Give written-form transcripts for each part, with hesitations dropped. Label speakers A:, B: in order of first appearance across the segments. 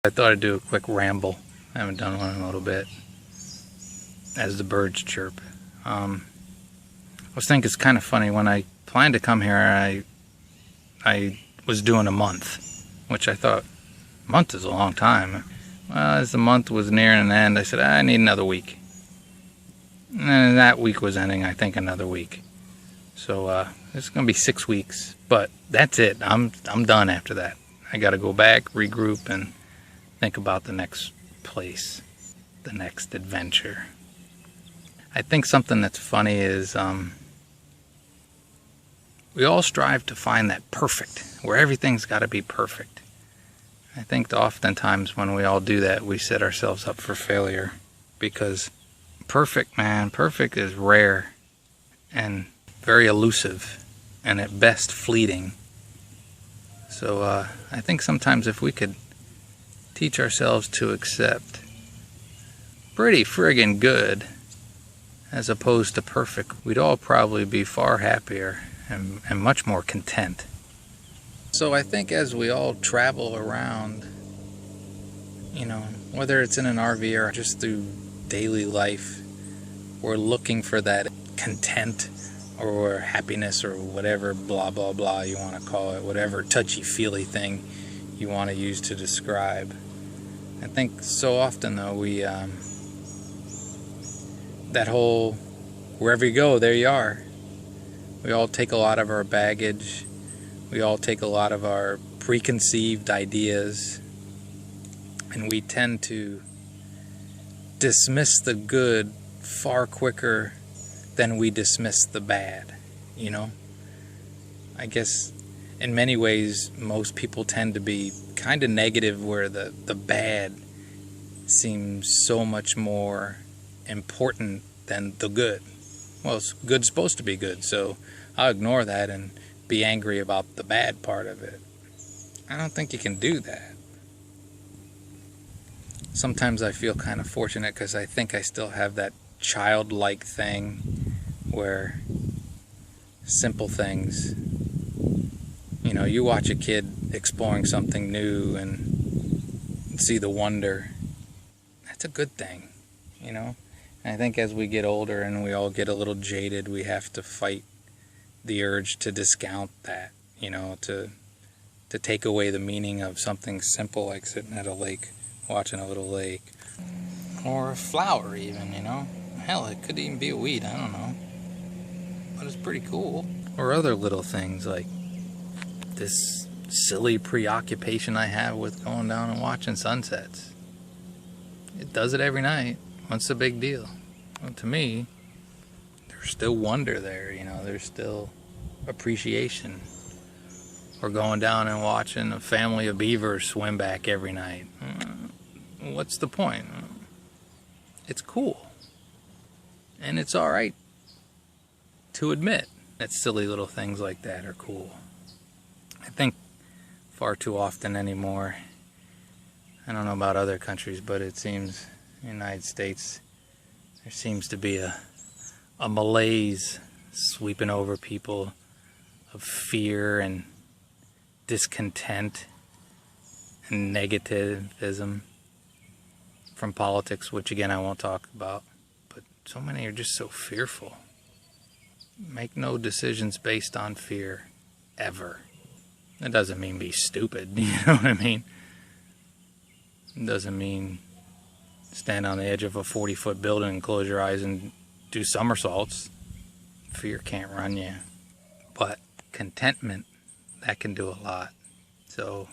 A: I thought I'd do a quick ramble. I haven't done one in a little bit. As the birds chirp. I was thinking it's kind of funny. When I planned to come here, I was doing a month, which I thought, a month is a long time. Well, as the month was nearing an end, I said, I need another week. And that week was ending, I think, another week. So it's going to be 6 weeks, but that's it. I'm done after that. I got to go back, regroup, and think about the next place, the next adventure. I think something that's funny is we all strive to find that perfect, where everything's got to be perfect. I think oftentimes when we all do that, we set ourselves up for failure, because perfect is rare and very elusive and at best fleeting. So I think sometimes if we could teach ourselves to accept pretty friggin' good as opposed to perfect, we'd all probably be far happier and much more content. So I think as we all travel around, whether it's in an RV or just through daily life, we're looking for that content or happiness or whatever blah blah blah you want to call it, whatever touchy-feely thing you want to use to describe. I think so often though we that whole wherever you go, there you are. We all take a lot of our baggage. We all take a lot of our preconceived ideas, and we tend to dismiss the good far quicker than we dismiss the bad, I guess in many ways most people tend to be kind of negative, where the bad seems so much more important than the good. Well, good's supposed to be good, so I'll ignore that and be angry about the bad part of it. I don't think you can do that. Sometimes I feel kind of fortunate because I think I still have that childlike thing where simple things, you watch a kid exploring something new and see the wonder. That's a good thing, And I think as we get older and we all get a little jaded, we have to fight the urge to discount that, to take away the meaning of something simple like sitting at a lake, watching a little lake, or a flower even, Hell, it could even be a weed, I don't know. But it's pretty cool. Or other little things like this silly preoccupation I have with going down and watching sunsets. It does it every night. What's the big deal? Well, to me, there's still wonder there, there's still appreciation. Or going down and watching a family of beavers swim back every night. What's the point? It's cool. And it's alright to admit that silly little things like that are cool. I think far too often anymore, I don't know about other countries, but it seems in the United States there seems to be a malaise sweeping over people of fear and discontent and negativism from politics, which again I won't talk about, but so many are just so fearful. Make no decisions based on fear, ever. That doesn't mean be stupid, you know what I mean? It doesn't mean stand on the edge of a 40-foot building and close your eyes and do somersaults. Fear can't run you. But contentment, that can do a lot. So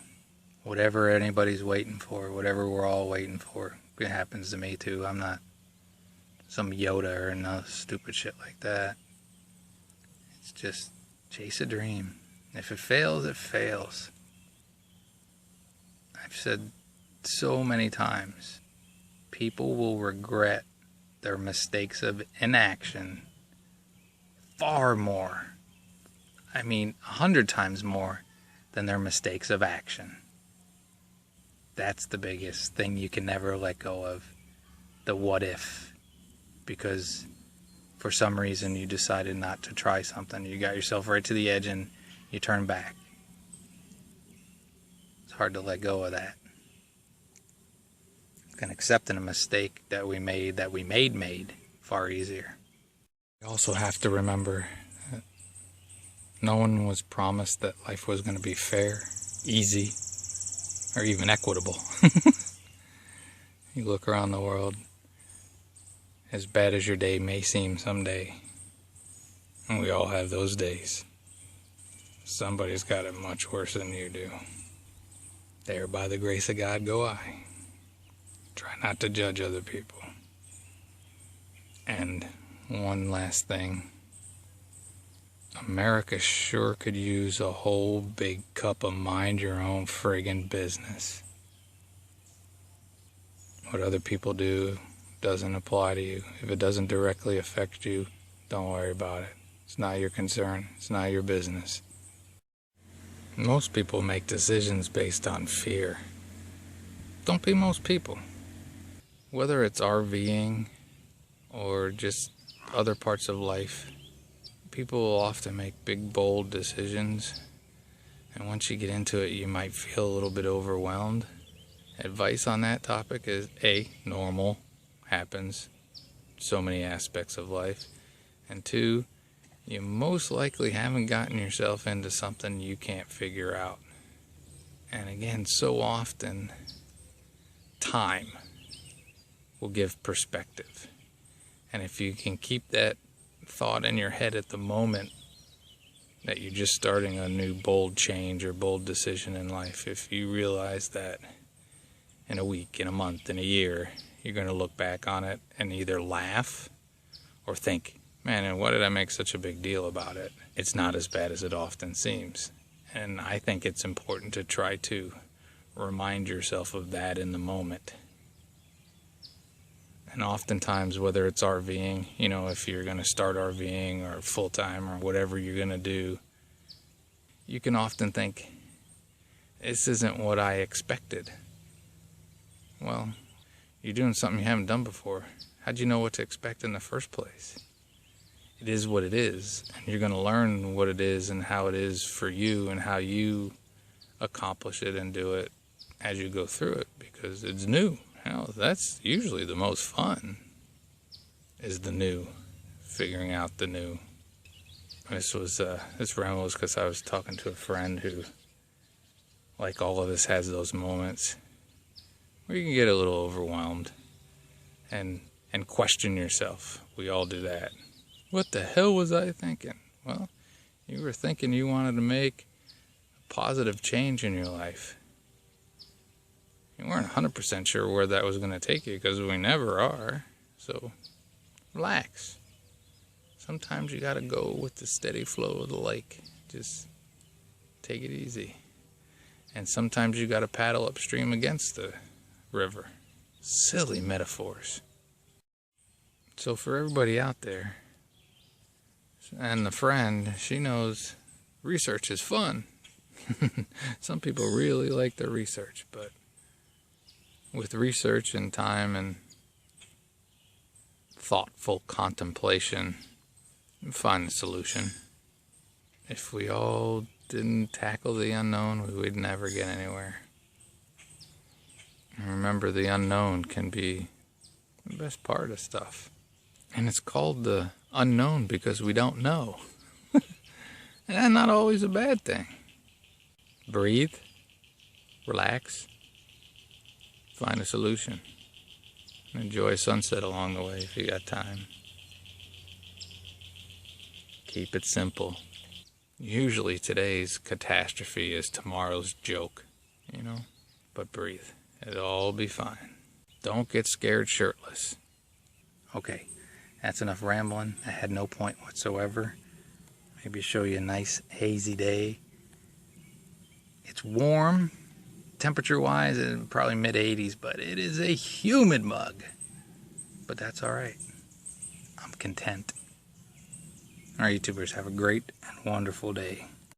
A: whatever anybody's waiting for, whatever we're all waiting for, it happens to me too. I'm not some Yoda or no stupid shit like that. It's just chase a dream. If it fails, it fails. I've said so many times, people will regret their mistakes of inaction far more, 100 times more than their mistakes of action. That's the biggest thing you can never let go of, the what if. Because for some reason you decided not to try something. You got yourself right to the edge and you turn back. It's hard to let go of that. And accepting a mistake that we made far easier. We also have to remember that no one was promised that life was going to be fair, easy, or even equitable. You look around the world, as bad as your day may seem someday, and we all have those days, somebody's got it much worse than you do. There, by the grace of God, go I. Try not to judge other people. And one last thing. America sure could use a whole big cup of mind your own friggin' business. What other people do doesn't apply to you. If it doesn't directly affect you, don't worry about it. It's not your concern. It's not your business. Most people make decisions based on fear. Don't be most people. Whether it's RVing or just other parts of life, people will often make big, bold decisions. And once you get into it, you might feel a little bit overwhelmed. Advice on that topic is A, normal, happens, so many aspects of life. And 2, you most likely haven't gotten yourself into something you can't figure out. And again, so often, time will give perspective. And if you can keep that thought in your head at the moment that you're just starting a new bold change or bold decision in life, if you realize that in a week, in a month, in a year, you're going to look back on it and either laugh or think, man, and why did I make such a big deal about it? It's not as bad as it often seems. And I think it's important to try to remind yourself of that in the moment. And oftentimes, whether it's RVing, if you're going to start RVing or full-time or whatever you're going to do, you can often think, this isn't what I expected. Well, you're doing something you haven't done before. How'd you know what to expect in the first place? It is what it is, and you're going to learn what it is and how it is for you and how you accomplish it and do it as you go through it, because it's new. Hell, that's usually the most fun, is the new, figuring out the new. This ramble was because I was talking to a friend who, like all of us, has those moments where you can get a little overwhelmed and question yourself. We all do that. What the hell was I thinking? Well, you were thinking you wanted to make a positive change in your life. You weren't 100% sure where that was going to take you, because we never are. So relax. Sometimes you got to go with the steady flow of the lake. Just take it easy. And sometimes you got to paddle upstream against the river. Silly metaphors. So for everybody out there, and the friend, she knows research is fun. Some people really like their research, but with research and time and thoughtful contemplation, you find a solution. If we all didn't tackle the unknown, we would never get anywhere. And remember, the unknown can be the best part of stuff. And it's called the unknown because we don't know. And that's not always a bad thing. Breathe, relax, find a solution, and enjoy sunset along the way if you got time. Keep it simple. Usually today's catastrophe is tomorrow's joke, but breathe. It'll all be fine. Don't get scared shirtless. Okay, that's enough rambling. I had no point whatsoever. Maybe show you a nice hazy day. It's warm, temperature-wise, probably mid-80s, but it is a humid mug. But that's all right. I'm content. All right, YouTubers, have a great and wonderful day.